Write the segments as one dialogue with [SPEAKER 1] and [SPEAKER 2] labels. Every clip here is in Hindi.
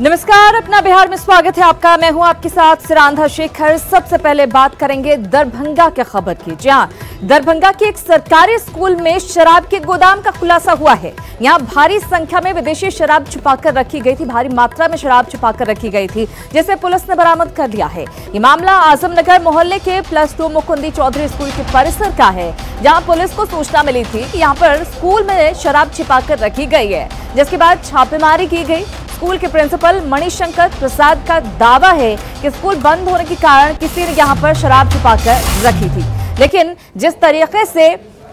[SPEAKER 1] नमस्कार, अपना बिहार में स्वागत है आपका। मैं हूं आपके साथ सिरांधा शेखर। सबसे पहले बात करेंगे दरभंगा के खबर की। जी हां, दरभंगा के एक सरकारी स्कूल में शराब के गोदाम का खुलासा हुआ है। यहां भारी संख्या में विदेशी शराब छुपाकर रखी गई थी, भारी मात्रा में शराब छुपाकर रखी गई थी, जिसे पुलिस ने बरामद कर लिया है। ये मामला आजमनगर मोहल्ले के +2 मुकुंदी चौधरी स्कूल के परिसर का है, जहां पुलिस को सूचना मिली थी कि यहां पर स्कूल में शराब छिपाकर रखी गई है, जिसके बाद छापेमारी की गई। स्कूल के प्रिंसिपल मणिशंकर प्रसाद का दावा है कि स्कूल बंद होने के कारण किसी ने यहां पर शराब छुपाकर रखी थी, लेकिन जिस तरीके से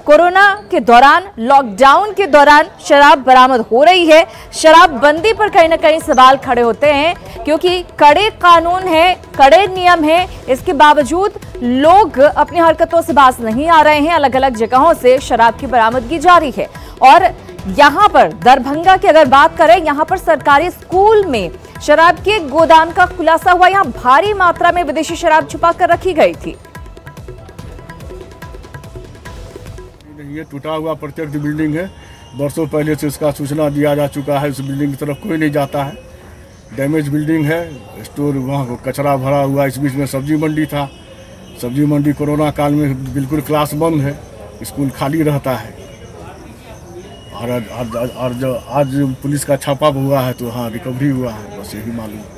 [SPEAKER 1] कोरोना के दौरान, लॉकडाउन के दौरान शराब बरामद हो रही है, शराबबंदी पर कहीं ना कहीं सवाल खड़े होते हैं, क्योंकि कड़े कानून है, कड़े नियम है, इसके बावजूद लोग अपनी हरकतों से बाज नहीं आ रहे हैं। अलग अलग जगहों से शराब की बरामदगी जारी है। और यहां पर दरभंगा की अगर बात करें, यहां पर सरकारी स्कूल में शराब के गोदाम का खुलासा हुआ। यहां भारी मात्रा में विदेशी शराब छुपा कर रखी गई थी।
[SPEAKER 2] ये टूटा हुआ प्रत्यक्ष बिल्डिंग है। वर्षों पहले से इसका सूचना दिया जा चुका है। इस बिल्डिंग की तरफ कोई नहीं जाता है। डैमेज बिल्डिंग है। स्टोर, वहाँ कचरा भरा हुआ। इस बीच में सब्जी मंडी था। सब्जी मंडी कोरोना काल में बिल्कुल क्लास बंद है, स्कूल खाली रहता है। और जो आज पुलिस का छापा हुआ है तो हाँ रिकवरी हुआ है, बस यही मालूम।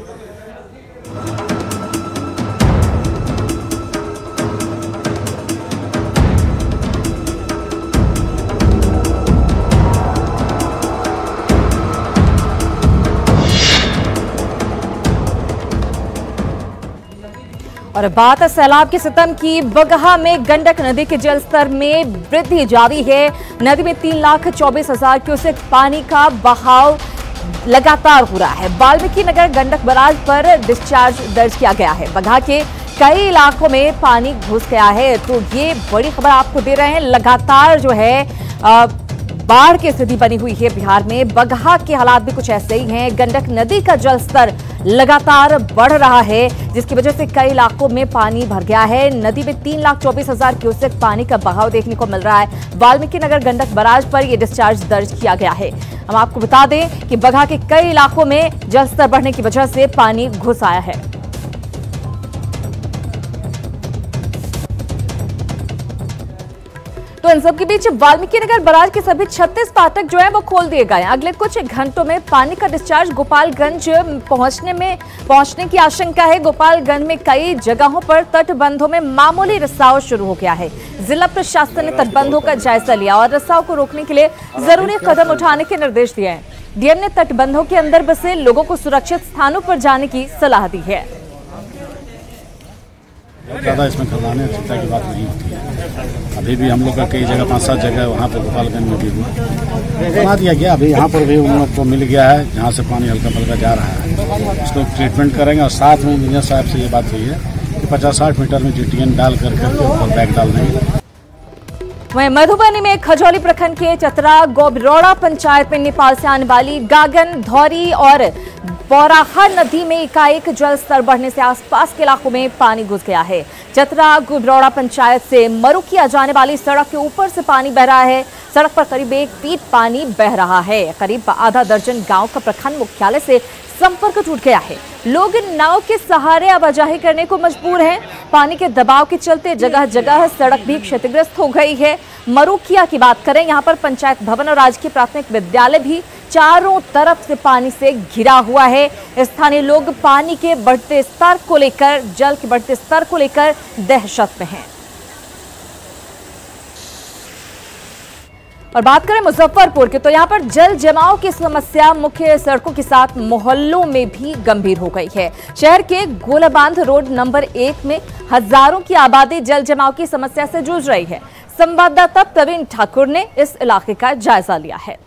[SPEAKER 1] और बात है सैलाब के सितम की। बगहा में गंडक नदी के जलस्तर में वृद्धि जारी है। नदी में 3,24,000 क्यूसेक पानी का बहाव लगातार हो रहा है। वाल्मीकि नगर गंडक बराज पर डिस्चार्ज दर्ज किया गया है। बगहा के कई इलाकों में पानी घुस गया है। तो ये बड़ी खबर आपको दे रहे हैं। लगातार जो है बाढ़ की स्थिति बनी हुई है बिहार में। बगहा के हालात भी कुछ ऐसे ही हैं। गंडक नदी का जलस्तर लगातार बढ़ रहा है, जिसकी वजह से कई इलाकों में पानी भर गया है। नदी में 3,24,000 क्यूसेक पानी का बहाव देखने को मिल रहा है। वाल्मीकि नगर गंडक बराज पर यह डिस्चार्ज दर्ज किया गया है। हम आपको बता दें कि बगहा के कई इलाकों में जलस्तर बढ़ने की वजह से पानी घुस आया है। तो इन सबके बीच वाल्मीकि नगर बराज के सभी 36 फाटक जो है वो खोल दिए गए हैं। अगले कुछ घंटों में पानी का डिस्चार्ज गोपालगंज पहुंचने की आशंका है। गोपालगंज में कई जगहों पर तटबंधों में मामूली रिसाव शुरू हो गया है। जिला प्रशासन ने तटबंधों का जायजा लिया और रिसाव को रोकने के लिए जरूरी कदम उठाने के निर्देश दिए हैं। डीएम ने तटबंधों के अंदर बसे लोगों को सुरक्षित स्थानों पर जाने की सलाह दी है।
[SPEAKER 3] ज़्यादा इसमें घबराने चिंता की बात नहीं होती है। अभी भी हम लोग का कई जगह 5-7 जगह वहाँ पर गोपालगंज में भी हुआ, बना दिया गया। अभी यहाँ पर भी उन लोग को मिल गया है, जहाँ से पानी हल्का फुल्का जा रहा है उसको ट्रीटमेंट करेंगे। और साथ में इंजीनियर साहब से ये बात हुई है कि 50-60 मीटर में GTN डाल करके ऊपर बैग डाल देंगे।
[SPEAKER 1] वहीं मधुबनी में खजौली प्रखंड के चतरा गोबरौड़ा पंचायत में नेपाल से आने वाली गागन, धौरी और बौराहा नदी में एकाएक जल स्तर बढ़ने से आसपास के इलाकों में पानी घुस गया है। चतरा गोबरौड़ा पंचायत से मरुकिया जाने वाली सड़क के ऊपर से पानी बह रहा है। सड़क पर करीब 1 फीट पानी बह रहा है। करीब आधा दर्जन गांव का प्रखंड मुख्यालय से संपर्क टूट गया है। लोग नाव के सहारे आवाजाही करने को मजबूर हैं। पानी के दबाव के चलते जगह जगह सड़क भी क्षतिग्रस्त हो गई है। मरुकिया की बात करें, यहाँ पर पंचायत भवन और राजकीय प्राथमिक विद्यालय भी चारों तरफ से पानी से घिरा हुआ है। स्थानीय लोग पानी के बढ़ते स्तर को लेकर, जल के बढ़ते स्तर को लेकर दहशत में हैं। और बात करें मुजफ्फरपुर की, तो यहाँ पर जल जमाव की समस्या मुख्य सड़कों के साथ मोहल्लों में भी गंभीर हो गई है। शहर के गोलाबांध रोड नंबर 1 में हजारों की आबादी जल जमाव की समस्या से जूझ रही है। संवाददाता प्रवीण ठाकुर ने इस इलाके का जायजा लिया है।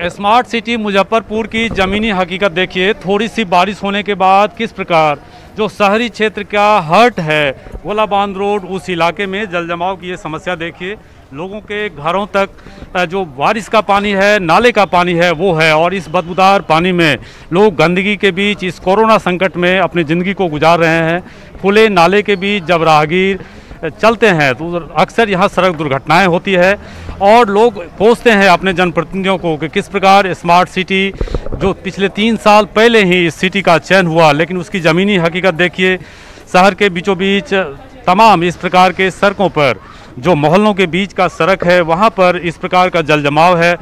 [SPEAKER 4] स्मार्ट सिटी मुजफ्फरपुर की जमीनी हकीकत देखिए। थोड़ी सी बारिश होने के बाद किस प्रकार जो शहरी क्षेत्र का हर्ट है गोलाबांध रोड, उस इलाके में जल जमाव की ये समस्या देखिए। लोगों के घरों तक जो बारिश का पानी है, नाले का पानी है, वो है। और इस बदबूदार पानी में लोग गंदगी के बीच इस कोरोना संकट में अपनी ज़िंदगी को गुजार रहे हैं। खुले नाले के बीच जब राहगीर चलते हैं तो अक्सर यहाँ सड़क दुर्घटनाएं होती है और लोग पूछते हैं अपने जनप्रतिनिधियों को कि किस प्रकार स्मार्ट सिटी जो पिछले 3 साल पहले ही इस सिटी का चयन हुआ, लेकिन उसकी ज़मीनी हकीकत देखिए। शहर के बीचों बीच तमाम इस प्रकार के सड़कों पर, जो मोहल्लों के बीच का सड़क है वहाँ पर इस प्रकार का जल जमाव है।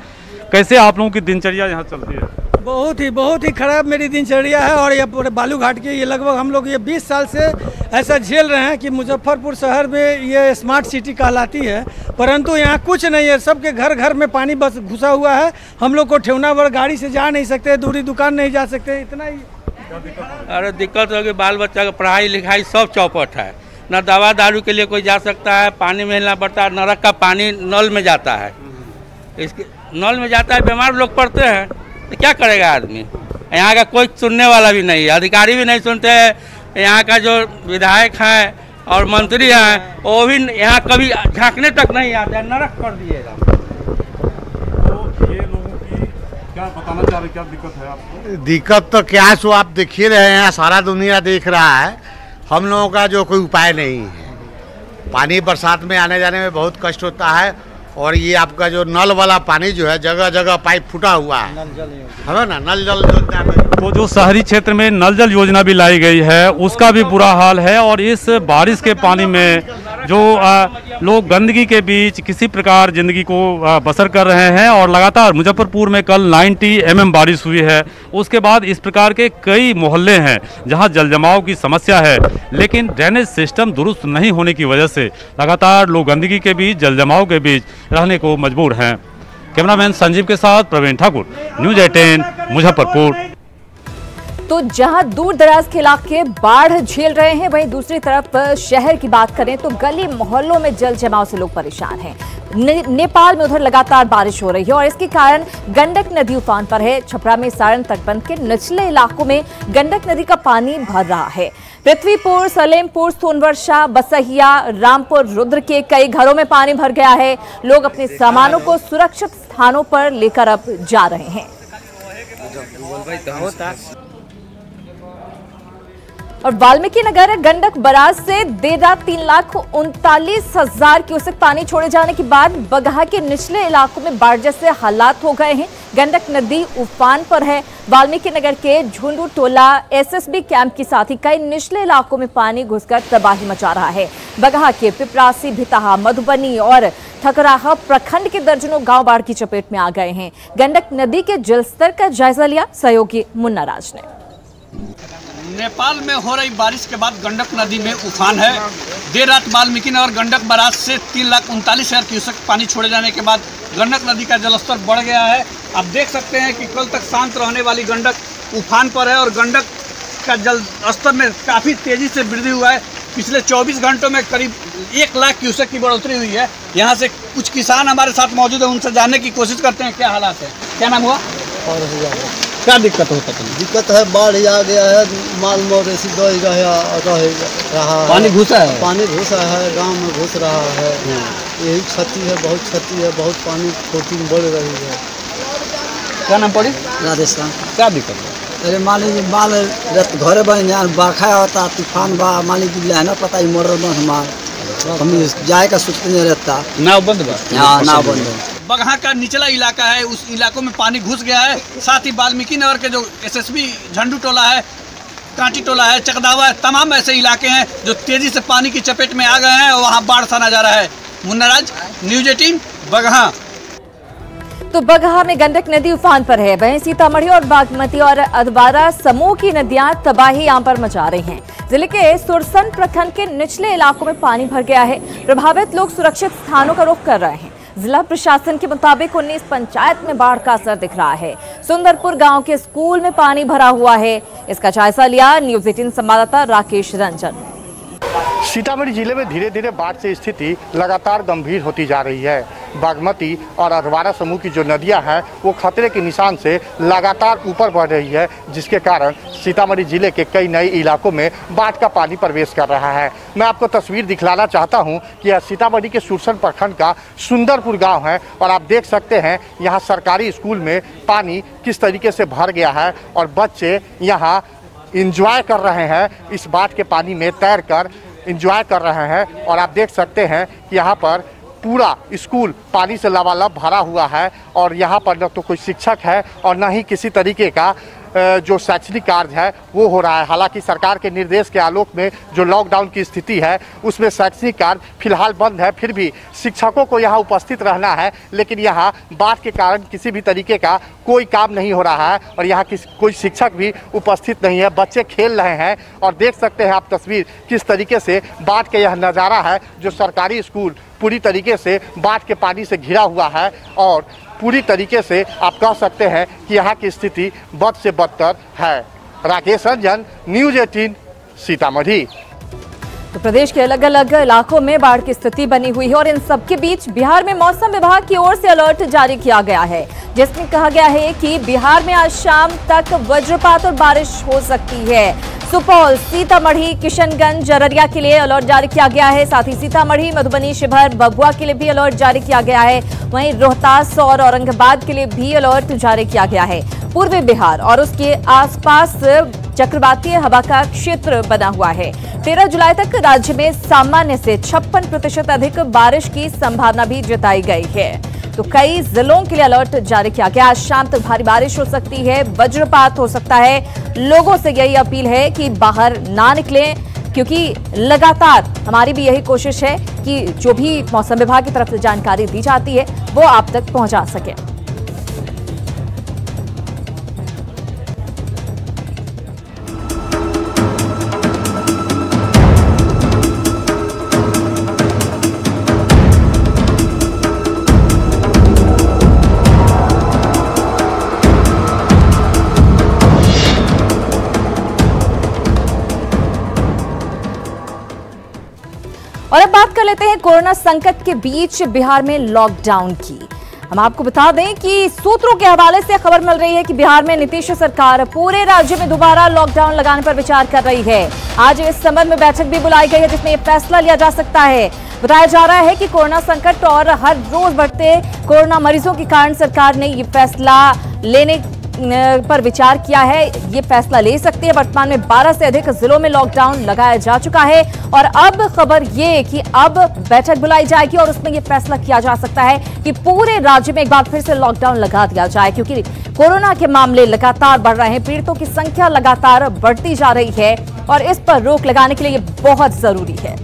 [SPEAKER 4] कैसे आप लोगों की दिनचर्या यहाँ चलती है?
[SPEAKER 5] बहुत ही खराब मेरी दिनचर्या है। और ये पूरे बालू घाट के ये लगभग हम लोग ये 20 साल से ऐसा झेल रहे हैं कि मुजफ्फरपुर शहर में ये स्मार्ट सिटी कहलाती है, परंतु यहाँ कुछ नहीं है। सबके घर घर में पानी बस घुसा हुआ है। हम लोग को ठेवनावर गाड़ी से जा नहीं सकते, दूरी दुकान नहीं जा सकते, इतना ही।
[SPEAKER 6] अरे दिक्कत हो गई, बाल बच्चा का पढ़ाई लिखाई सब चौपट है। न दवा दारू के लिए कोई जा सकता है, पानी में हिलना पड़ता है। नरक का पानी नल में जाता है, इसके नल में जाता है, बीमार लोग पड़ते हैं तो क्या करेगा आदमी। यहाँ का कोई सुनने वाला भी नहीं है, अधिकारी भी नहीं सुनते हैं। यहाँ का जो विधायक हैं और मंत्री हैं वो भी यहाँ कभी झांकने तक नहीं आते हैं, नरक कर दिएगा।
[SPEAKER 4] तो ये लोगों की क्या बताना चाह रहे, क्या दिक्कत है आपको?
[SPEAKER 7] दिक्कत तो क्या है, सो आप देख ही रहे हैं, सारा दुनिया देख रहा है। हम लोगों का जो कोई उपाय नहीं है। पानी बरसात में आने जाने में बहुत कष्ट होता है। और ये आपका जो नल वाला पानी जो है, जगह जगह पाइप फूटा हुआ है ना, नल जल योजना में।
[SPEAKER 4] तो जो शहरी क्षेत्र में नल जल योजना भी लाई गई है उसका भी बुरा हाल है। और इस बारिश के पानी में जो लोग गंदगी के बीच किसी प्रकार जिंदगी को बसर कर रहे हैं। और लगातार मुजफ्फरपुर में कल 90 mm बारिश हुई है। उसके बाद इस प्रकार के कई मोहल्ले हैं जहां जल जमाव की समस्या है, लेकिन ड्रेनेज सिस्टम दुरुस्त नहीं होने की वजह से लगातार लोग गंदगी के बीच, जल जमाव के बीच रहने को मजबूर हैं। कैमरामैन संजीव के साथ प्रवीण ठाकुर, न्यूज़ 18 मुजफ्फरपुर।
[SPEAKER 1] तो जहां दूर दराज के इलाके बाढ़ झेल रहे हैं, वहीं दूसरी तरफ शहर की बात करें तो गली मोहल्लों में जल जमाव से लोग परेशान हैं। नेपाल में उधर लगातार बारिश हो रही है और इसके कारण गंडक नदी उफान पर है। छपरा में सारण तटबंध के निचले इलाकों में गंडक नदी का पानी भर रहा है। पृथ्वीपुर, सलेमपुर, सोनवर्षा, बसहिया, रामपुर, रुद्र के कई घरों में पानी भर गया है। लोग अपने सामानों को सुरक्षित स्थानों पर लेकर अब जा रहे हैं। और वाल्मीकि नगर गंडक बराज से देर रात 3,39,000 क्यूसेक पानी छोड़े जाने के बाद बगहा के निचले इलाकों में बाढ़ जैसे हालात हो गए हैं। गंडक नदी उफान पर है। वाल्मीकि नगर के झुंडू टोला, एसएसबी कैंप के साथ ही कई निचले इलाकों में पानी घुसकर तबाही मचा रहा है। बगहा के पिपरासी, भिताहा, मधुबनी और ठकराहा प्रखंड के दर्जनों गांव बाढ़ की चपेट में आ गए हैं। गंडक नदी के जलस्तर का जायजा लिया सहयोगी मुन्ना राज ने।
[SPEAKER 8] नेपाल में हो रही बारिश के बाद गंडक नदी में उफान है। देर रात वाल्मीकि नगर गंडक बराज से 3,39,000 क्यूसेक पानी छोड़े जाने के बाद गंडक नदी का जलस्तर बढ़ गया है। आप देख सकते हैं कि कल तक शांत रहने वाली गंडक उफान पर है और गंडक का जल स्तर में काफ़ी तेज़ी से वृद्धि हुआ है। पिछले 24 घंटों में करीब 1 लाख क्यूसेक की बढ़ोतरी हुई है। यहाँ से कुछ किसान हमारे साथ मौजूद है, उनसे जानने की कोशिश करते हैं क्या हालात है। क्या नाम हुआ? क्या दिक्कत होता है?
[SPEAKER 9] दिक्कत है, बाढ़ आ गया है, माल मवेशी रहा,
[SPEAKER 8] पानी घुसा है,
[SPEAKER 9] पानी घुसा है, गांव में घुस रहा है। यही क्षति है, बहुत क्षति है, बहुत पानी खोटी में बढ़ रही है।
[SPEAKER 8] क्या नाम पड़ी?
[SPEAKER 9] राजस्थान।
[SPEAKER 8] क्या दिक्कत है?
[SPEAKER 9] अरे मालिक माल घरे बन बरखा होता, तूफान बा, मालिक ना पता ही मर माल हम जाए का सोचते नहीं रहता।
[SPEAKER 8] नाव बंद बा?
[SPEAKER 9] हाँ, नाव बंद।
[SPEAKER 8] बगहा का निचला इलाका है, उस इलाकों में पानी घुस गया है। साथ ही वाल्मीकि नगर के जो एसएसबी झंडू टोला है, कांटी टोला है, चकदावा है, तमाम ऐसे इलाके हैं जो तेजी से पानी की चपेट में आ गए हैं और वहाँ बाढ़ सा नजारा है। मुन्ना राज, न्यूज़ 18 बगहा।
[SPEAKER 1] तो बगहा में गंडक नदी उफान पर है। वहीं सीतामढ़ी और बागमती और अधवारा समूह की नदियां तबाही यहां पर मचा रही हैं। जिले के सुरसन प्रखंड के निचले इलाकों में पानी भर गया है। प्रभावित लोग सुरक्षित स्थानों का रुख कर रहे हैं। जिला प्रशासन के मुताबिक 19 पंचायत में बाढ़ का असर दिख रहा है। सुंदरपुर गांव के स्कूल में पानी भरा हुआ है। इसका जायजा लिया न्यूज़ 18 संवाददाता राकेश रंजन।
[SPEAKER 10] सीतामढ़ी जिले में धीरे धीरे बाढ़ से स्थिति लगातार गंभीर होती जा रही है। बागमती और अधवारा समूह की जो नदियां हैं वो खतरे के निशान से लगातार ऊपर बढ़ रही है, जिसके कारण सीतामढ़ी जिले के कई नए इलाकों में बाढ़ का पानी प्रवेश कर रहा है। मैं आपको तस्वीर दिखलाना चाहता हूं कि यह सीतामढ़ी के सुरसन प्रखंड का सुंदरपुर गांव है और आप देख सकते हैं यहाँ सरकारी स्कूल में पानी किस तरीके से भर गया है और बच्चे यहाँ इंजॉय कर रहे हैं इस बाढ़ के पानी में तैरकर। एंजॉय कर रहे हैं। और आप देख सकते हैं कि यहाँ पर पूरा स्कूल पानी से लबालब भरा हुआ है और यहाँ पर न तो कोई शिक्षक है और न ही किसी तरीके का जो शैक्षणिक कार्य है वो हो रहा है। हालांकि सरकार के निर्देश के आलोक में जो लॉकडाउन की स्थिति है उसमें शैक्षणिक कार्य फिलहाल बंद है, फिर भी शिक्षकों को यहाँ उपस्थित रहना है, लेकिन यहाँ बाढ़ के कारण किसी भी तरीके का कोई काम नहीं हो रहा है और यहाँ कोई शिक्षक भी उपस्थित नहीं है। बच्चे खेल रहे हैं और देख सकते हैं आप तस्वीर किस तरीके से बाढ़ का यह नज़ारा है। जो सरकारी स्कूल पूरी तरीके से बाढ़ के पानी से घिरा हुआ है और पूरी तरीके से आप कह सकते हैं कि यहाँ की स्थिति बद से बदतर है। राकेश रंजन, न्यूज़ 18 सीतामढ़ी।
[SPEAKER 1] तो प्रदेश के अलग अलग इलाकों में बाढ़ की स्थिति बनी हुई है और इन सबके बीच बिहार में मौसम विभाग की ओर से अलर्ट जारी किया गया है, जिसमें कहा गया है कि बिहार में आज शाम तक वज्रपात और बारिश हो सकती है। सुपौल, सीतामढ़ी, किशनगंज, अररिया के लिए अलर्ट जारी किया गया है। साथ ही सीतामढ़ी, मधुबनी, शिवहर, भभुआ के लिए भी अलर्ट जारी किया गया है। वहीं रोहतास और औरंगाबाद के लिए भी अलर्ट जारी किया गया है। पूर्वी बिहार और उसके आसपास चक्रवातीय हवा का क्षेत्र बना हुआ है। 13 जुलाई तक राज्य में सामान्य से 56% अधिक बारिश की संभावना भी जताई गई है। तो कई जिलों के लिए अलर्ट जारी किया गया। आज शाम तक भारी बारिश हो सकती है, वज्रपात हो सकता है। लोगों से यही अपील है कि बाहर ना निकलें, क्योंकि लगातार हमारी भी यही कोशिश है कि जो भी मौसम विभाग की तरफ से जानकारी दी जाती है वो आप तक पहुंचा सके। और अब बात कर लेते हैं कोरोना संकट के बीच बिहार में लॉकडाउन की। हम आपको बता दें कि सूत्रों के हवाले से खबर मिल रही है कि बिहार में नीतीश सरकार पूरे राज्य में दोबारा लॉकडाउन लगाने पर विचार कर रही है। आज इस संबंध में बैठक भी बुलाई गई है, जिसमें यह फैसला लिया जा सकता है। बताया जा रहा है कि कोरोना संकट और हर रोज बढ़ते कोरोना मरीजों के कारण सरकार ने ये फैसला लेने पर विचार किया है। ये फैसला ले सकती है। वर्तमान में 12 से अधिक जिलों में लॉकडाउन लगाया जा चुका है और अब खबर ये कि अब बैठक बुलाई जाएगी और उसमें ये फैसला किया जा सकता है कि पूरे राज्य में एक बार फिर से लॉकडाउन लगा दिया जाए, क्योंकि कोरोना के मामले लगातार बढ़ रहे हैं, पीड़ितों की संख्या लगातार बढ़ती जा रही है और इस पर रोक लगाने के लिए ये बहुत जरूरी है।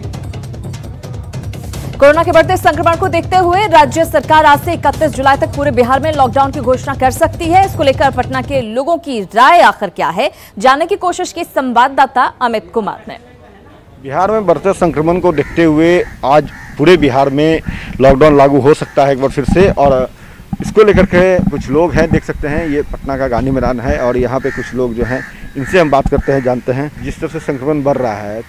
[SPEAKER 1] कोरोना के बढ़ते संक्रमण को देखते हुए राज्य सरकार आज से 31 जुलाई तक पूरे बिहार में लॉकडाउन की घोषणा कर सकती है। इसको लेकर पटना के लोगों की राय आखिर क्या है, जानने की कोशिश की संवाददाता अमित कुमार ने।
[SPEAKER 11] बिहार में बढ़ते संक्रमण को देखते हुए आज पूरे बिहार में लॉकडाउन लागू हो सकता है एक बार फिर से, और इसको लेकर के कुछ लोग हैं, देख सकते हैं ये पटना का गांधी मैदान है और यहाँ पे कुछ लोग जो हैं इनसे हम बात करते हैं, जानते हैं जिस तरह से संक्रमण बढ़ रहा है,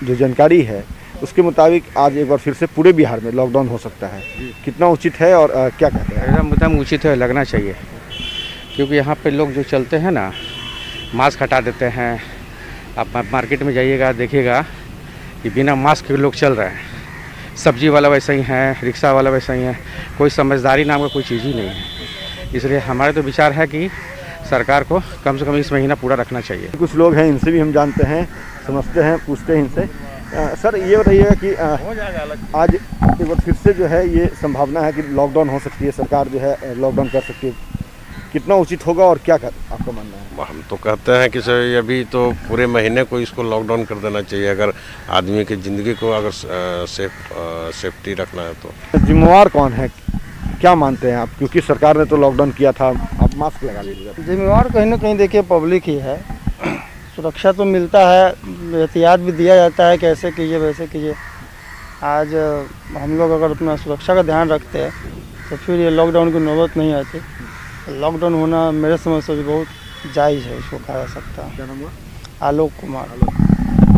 [SPEAKER 11] जो जानकारी है उसके मुताबिक आज एक बार फिर से पूरे बिहार में लॉकडाउन हो सकता है। कितना उचित है और क्या कहते हैं?
[SPEAKER 12] एकदम उचित है, लगना चाहिए, क्योंकि यहाँ पे लोग जो चलते हैं ना मास्क हटा देते हैं। आप मार्केट में जाइएगा देखिएगा कि बिना मास्क के लोग चल रहे हैं। सब्जी वाला वैसा ही है, रिक्शा वाला वैसा ही है, कोई समझदारी नाम का कोई चीज़ ही नहीं है। इसलिए हमारे तो विचार है कि सरकार को कम से कम इस महीना पूरा रखना चाहिए।
[SPEAKER 11] कुछ लोग हैं, इनसे भी हम जानते हैं, समझते हैं, पूछते हैं इनसे। सर ये बताइएगा कि आज एक बार फिर से जो है ये संभावना है कि लॉकडाउन हो सकती है, सरकार जो है लॉकडाउन कर सकती है, कितना उचित होगा और क्या आपका मानना है?
[SPEAKER 13] हम तो कहते हैं कि सर अभी तो पूरे महीने को इसको लॉकडाउन कर देना चाहिए, अगर आदमी की ज़िंदगी को अगर सेफ्टी रखना है तो।
[SPEAKER 11] जिम्मेवार कौन है, क्या मानते हैं आप? क्योंकि सरकार ने तो लॉकडाउन किया था, आप मास्क लगा लीजिएगा।
[SPEAKER 14] जिम्मेवार कहीं ना कहीं देखिए पब्लिक ही है। सुरक्षा तो मिलता है, एहतियात भी दिया जाता है कि ऐसे कीजिए वैसे कीजिए। आज हम लोग अगर अपना सुरक्षा का ध्यान रखते हैं तो फिर ये लॉकडाउन की नौबत नहीं आती। लॉकडाउन होना मेरे समझ से बहुत जायज़ है, इसको कहा जा सकता है।
[SPEAKER 11] क्या नाम हुआ?
[SPEAKER 14] आलोक कुमार।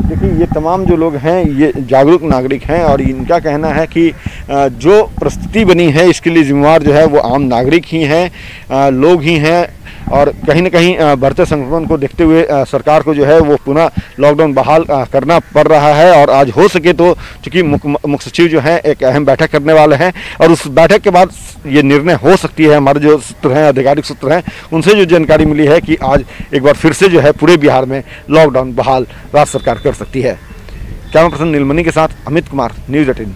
[SPEAKER 11] देखिए ये तमाम जो लोग हैं ये जागरूक नागरिक हैं और इनका कहना है कि जो परिस्थिति बनी है इसके लिए जिम्मेवार जो है वो आम नागरिक ही हैं, लोग ही हैं, और कहीं न कहीं बढ़ते संक्रमण को देखते हुए सरकार को जो है वो पुनः लॉकडाउन बहाल करना पड़ रहा है। और आज हो सके तो चूँकि मुख्य सचिव जो है एक अहम बैठक करने वाले हैं और उस बैठक के बाद ये निर्णय हो सकती है। हमारे जो सूत्र हैं, आधिकारिक सूत्र हैं, उनसे जो जानकारी मिली है कि आज एक बार फिर से जो है पूरे बिहार में लॉकडाउन बहाल राज्य सरकार कर सकती है। कैमरा पर्सन नीलमणि के साथ अमित कुमार, न्यूज़ 18।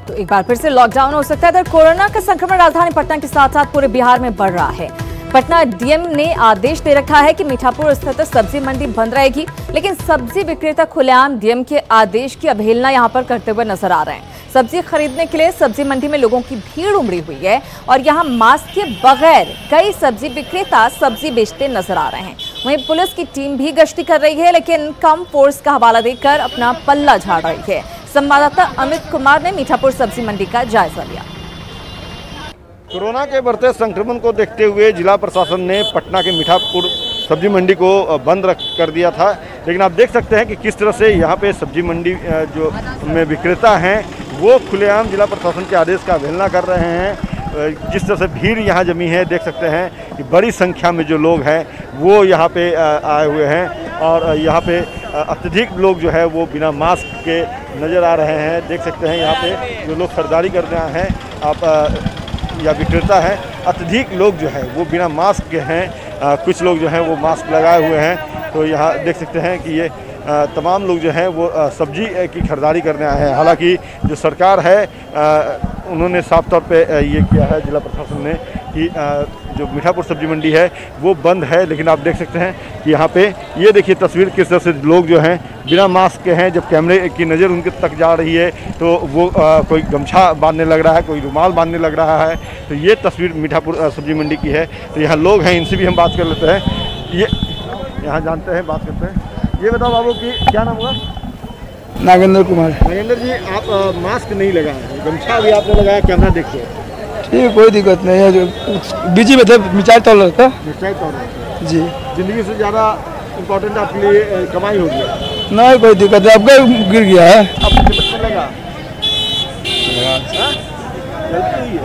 [SPEAKER 1] तो एक बार फिर से लॉकडाउन हो सकता है। इधर कोरोना का संक्रमण राजधानी पटना के साथ साथ पूरे बिहार में बढ़ रहा है। पटना डीएम ने आदेश दे रखा है कि मीठापुर स्थित सब्जी मंडी बंद रहेगी, लेकिन सब्जी विक्रेता खुलेआम डीएम के आदेश की अवहेलना यहां पर करते हुए नजर आ रहे हैं। सब्जी खरीदने के लिए सब्जी मंडी में लोगों की भीड़ उमड़ी हुई है और यहां मास्क के बगैर कई सब्जी विक्रेता सब्जी बेचते नजर आ रहे हैं। वहीं पुलिस की टीम भी गश्ती कर रही है, लेकिन कम फोर्स का हवाला देकर अपना पल्ला झाड़ रही है। संवाददाता अमित कुमार ने मीठापुर सब्जी मंडी का जायजा लिया।
[SPEAKER 11] कोरोना के बढ़ते संक्रमण को देखते हुए जिला प्रशासन ने पटना के मीठापुर सब्जी मंडी को बंद कर दिया था, लेकिन आप देख सकते हैं कि किस तरह से यहाँ पे सब्जी मंडी जो में विक्रेता हैं वो खुलेआम जिला प्रशासन के आदेश का अवहेलना कर रहे हैं। जिस तरह से भीड़ यहाँ जमी है, देख सकते हैं कि बड़ी संख्या में जो लोग हैं वो यहाँ पे आए हुए हैं और यहाँ पे अत्यधिक लोग जो है वो बिना मास्क के नज़र आ रहे हैं। देख सकते हैं यहाँ पे जो लोग खरीदारी कर रहे हैं आप या विक्रेता है, अत्यधिक लोग जो है वो बिना मास्क के हैं। कुछ लोग जो हैं वो मास्क लगाए हुए हैं। तो यहाँ देख सकते हैं कि ये तमाम लोग जो हैं वो सब्जी की खरीदारी करने आए हैं। हालांकि जो सरकार है उन्होंने साफ तौर पे ये किया है जिला प्रशासन ने कि जो मीठापुर सब्जी मंडी है वो बंद है, लेकिन आप देख सकते हैं कि यहाँ पे ये देखिए तस्वीर किस तरह से लोग जो हैं बिना मास्क के हैं। जब कैमरे की नज़र उनके तक जा रही है तो वो कोई गमछा बांधने लग रहा है, कोई रुमाल बांधने लग रहा है। तो ये तस्वीर मीठापुर सब्जी मंडी की है। तो यहाँ लोग हैं, इनसे भी हम बात कर लेते हैं। ये यहाँ जानते हैं, बात करते हैं। ये बताओ बाबू कि क्या नाम होगा?
[SPEAKER 14] नागेंद्र कुमार।
[SPEAKER 11] नागेंद्र जी, आप मास्क नहीं लगाए, गमछा भी आपने लगाया, कैमरा देखिए।
[SPEAKER 14] ठीक है, कोई दिक्कत नहीं है। जो बिजी में थे, मिर्चाई तोड़ रहे थे।
[SPEAKER 11] मिर्चाई तोड़ रहे थे
[SPEAKER 14] जी।
[SPEAKER 11] जिंदगी से ज़्यादा इम्पोर्टेंट आपके लिए कमाई हो गया?
[SPEAKER 14] नहीं कोई दिक्कत है, आपका गिर गया है।
[SPEAKER 11] आपको कितना लगा? गलती हुई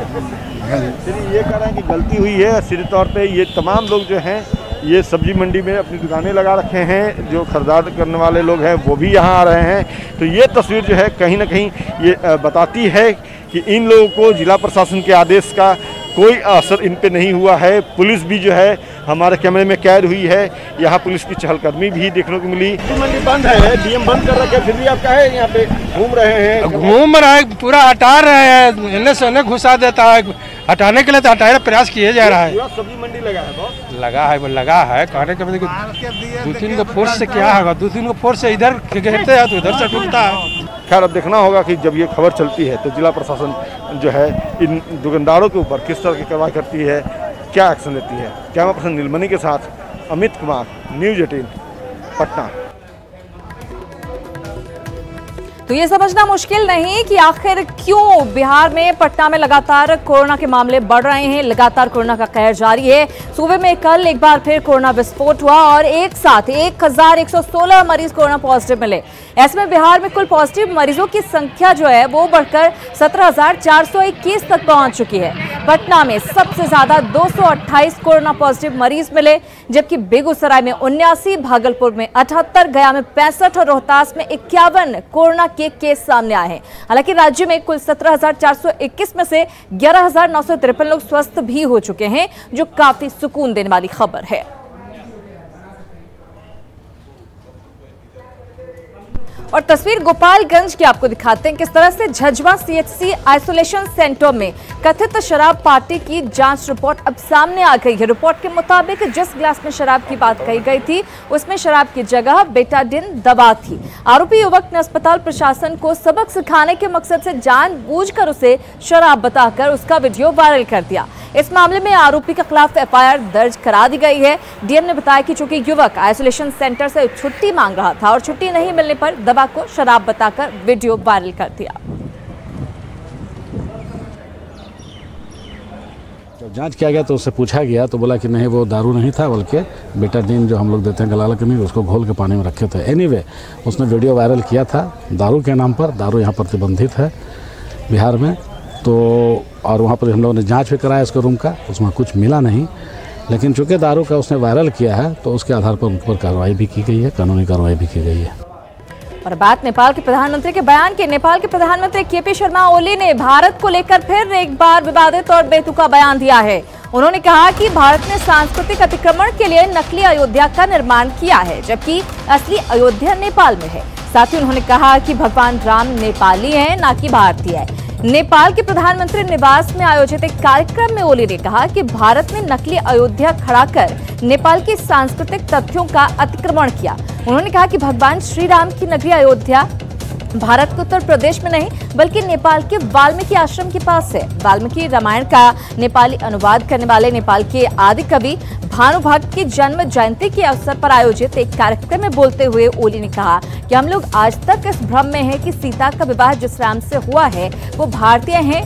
[SPEAKER 11] है। चलिए, ये कह रहे हैं कि गलती हुई है। सीधे तौर पे ये तमाम लोग जो हैं ये सब्जी मंडी में अपनी दुकानें लगा रखे हैं। जो खरीदार करने वाले लोग हैं वो भी यहाँ आ रहे हैं। तो ये तस्वीर जो है कहीं ना कहीं ये बताती है कि इन लोगों को जिला प्रशासन के आदेश का कोई असर इन पे नहीं हुआ है। पुलिस भी जो है हमारे कैमरे में कैद हुई है। यहाँ पुलिस की चहलकदमी भी देखने को मिली। मंडी बंद है, डीएम बंद कर रखे, फिर भी आप क्या है यहाँ पे घूम रहे हैं?
[SPEAKER 5] घूम रहे हैं, पूरा हटा रहे हैं, इन्हें से उन्हें घुसा देता है। हटाने के लिए तो हटाने प्रयास किए जा रहा है।
[SPEAKER 11] पूरा सब्जी मंडी लगा है बॉस?
[SPEAKER 5] लगा है कहने के मतलब 2-3 को फोर्स से क्या होगा, 2-3 को फोर्स से इधर घेरते हैं तो इधर से टूटता है।
[SPEAKER 11] खैर, अब देखना होगा कि जब ये खबर चलती है तो जिला प्रशासन जो है इन दुकानदारों के ऊपर किस तरह की कार्रवाई करती है, क्या एक्शन लेती है। कैमरा पर्सन नीलमणि के साथ अमित कुमार, न्यूज़ 18 पटना।
[SPEAKER 1] तो ये समझना मुश्किल नहीं कि आखिर क्यों बिहार में पटना में लगातार कोरोना के मामले बढ़ रहे हैं। लगातार कोरोना का कहर जारी है। सूबे में कल एक बार फिर कोरोना विस्फोट हुआ और एक साथ 1116 मरीज कोरोना पॉजिटिव मिले। ऐसे में बिहार में कुल पॉजिटिव मरीजों की संख्या जो है वो बढ़कर 17,421 तक पहुंच चुकी है। पटना में सबसे ज्यादा 228 कोरोना पॉजिटिव मरीज मिले, जबकि बेगूसराय में 79, भागलपुर में 78, गया में 65 और रोहतास में 51 कोरोना के केस सामने आए हैं। हालांकि राज्य में कुल 17,421 में से 11,953 लोग स्वस्थ भी हो चुके हैं, जो काफी सुकून देने वाली खबर है। और तस्वीर गोपालगंज की आपको दिखाते हैं किस तरह से झज्जवा सीएचसी आइसोलेशन सेंटर में कथित शराब पार्टी की जांच रिपोर्ट अब सामने आ गई है। रिपोर्ट के मुताबिक जिस गिलास में शराब की बात कही गई थी उसमें शराब की जगह बेटाडिन दवा थी। आरोपी युवक ने अस्पताल प्रशासन को सबक सिखाने के मकसद से जानबूझकर उसे शराब बताकर उसका वीडियो वायरल कर दिया। इस मामले में आरोपी के खिलाफ एफआईआर दर्ज करा दी गई है। डीएम ने बताया कि चूंकि युवक आइसोलेशन सेंटर से छुट्टी मांग रहा था और छुट्टी नहीं मिलने पर दवा को शराब बताकर वीडियो वायरल कर दिया।
[SPEAKER 3] जब जांच किया गया तो उससे पूछा गया तो बोला कि नहीं वो दारू नहीं था, बल्कि बेटाडीन जो हम लोग देते हैं गलाला के नहीं, उसको घोल के पानी में रखे थे। एनीवे उसने वीडियो वायरल किया था दारू के नाम पर। दारू यहाँ प्रतिबंधित है बिहार में। तो और वहाँ पर हम लोगों ने जांच भी कराया इसके रूम का, उसमें कुछ मिला नहीं। लेकिन चूँकि दारू का उसने वायरल किया है तो उसके आधार पर उन पर कार्रवाई भी की गई है, कानूनी कार्रवाई भी की गई है।
[SPEAKER 1] और बात नेपाल के प्रधानमंत्री के बयान के। नेपाल के प्रधानमंत्री केपी शर्मा ओली ने भारत को लेकर फिर एक बार विवादित और बेतुका बयान दिया है। उन्होंने कहा कि भारत ने सांस्कृतिक अतिक्रमण के लिए नकली अयोध्या का निर्माण किया है, जबकि असली अयोध्या नेपाल में है। साथ ही उन्होंने कहा कि भगवान राम नेपाली हैं, ना कि भारतीय है। नेपाल के प्रधानमंत्री निवास में आयोजित एक कार्यक्रम में ओली ने कहा कि भारत ने नकली अयोध्या खड़ा कर नेपाल के सांस्कृतिक तथ्यों का अतिक्रमण किया। उन्होंने कहा कि भगवान श्री राम की नगरी अयोध्या भारत के उत्तर प्रदेश में नहीं बल्कि नेपाल के वाल्मीकि आश्रम के पास है। वाल्मीकि रामायण का नेपाली अनुवाद करने वाले नेपाल के आदि कवि भानुभक्त की जन्म जयंती के अवसर पर आयोजित एक कार्यक्रम में बोलते हुए ओली ने कहा कि हम लोग आज तक इस भ्रम में हैं कि सीता का विवाह जिस राम से हुआ है वो भारतीय हैं।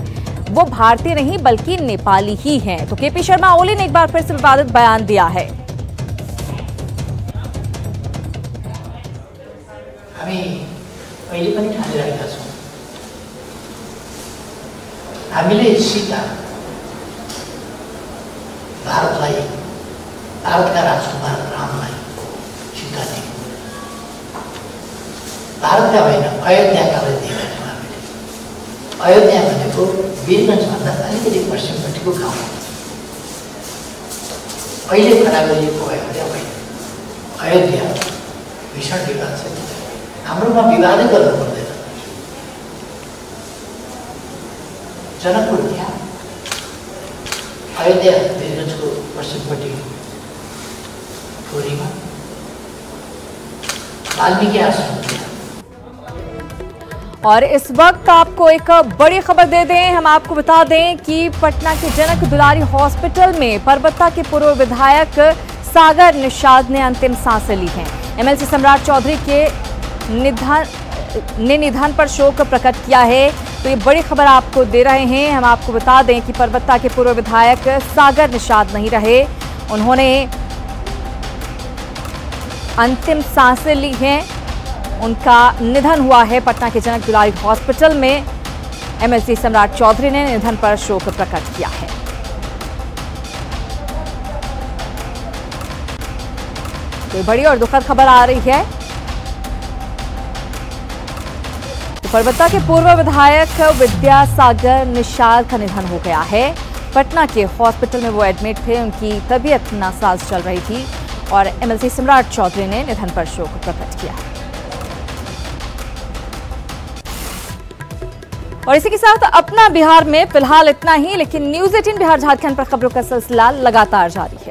[SPEAKER 1] वो भारतीय नहीं बल्कि नेपाली ही हैं। तो केपी शर्मा ओली ने एक बार फिर से विवादित बयान दिया है।
[SPEAKER 15] अहिले पनि ठानिरहेका छौँ हामीले सीता भारतलाई भारतका राजकुमार रामलाई सीता दियौँ। भारतका होइन अयोध्याका लागि दिएका छौँ हामीले। अयोध्या भनेको वीरगञ्जभन्दा अलिकति पश्चिमपट्टिको गाउँ हो। अहिले खडा गरिएको अयोध्या होइन। अयोध्या भीषण विवाद छ। हाम्रोमा विवादै गर्नु पर्दैन। जनकपुर त्यहाँ अयोध्या वीरगञ्जको पश्चिमपट्टि थोरीमा वाल्मीकि आश्रम।
[SPEAKER 1] और इस वक्त आपको एक बड़ी खबर दे दें, हम आपको बता दें कि पटना के जनक दुलारी हॉस्पिटल में परबत्ता के पूर्व विधायक सागर निषाद ने अंतिम सांसें ली हैं। एमएलसी सम्राट चौधरी के निधन पर शोक प्रकट किया है। तो ये बड़ी खबर आपको दे रहे हैं। हम आपको बता दें कि परबत्ता के पूर्व विधायक सागर निषाद नहीं रहे, उन्होंने अंतिम सांसें ली हैं। उनका निधन हुआ है पटना के जनक दुलारी हॉस्पिटल में। एमएलसी सम्राट चौधरी ने निधन पर शोक प्रकट किया है। तो बड़ी और दुखद खबर आ रही है। परबत्ता के पूर्व विधायक विद्यासागर निषाद का निधन हो गया है। पटना के हॉस्पिटल में वो एडमिट थे, उनकी तबीयत नासाज चल रही थी और एमएलसी सम्राट चौधरी ने निधन पर शोक प्रकट किया। और इसी के साथ अपना बिहार में फिलहाल इतना ही, लेकिन न्यूज़ 18 बिहार झारखंड पर खबरों का सिलसिला लगातार जारी है।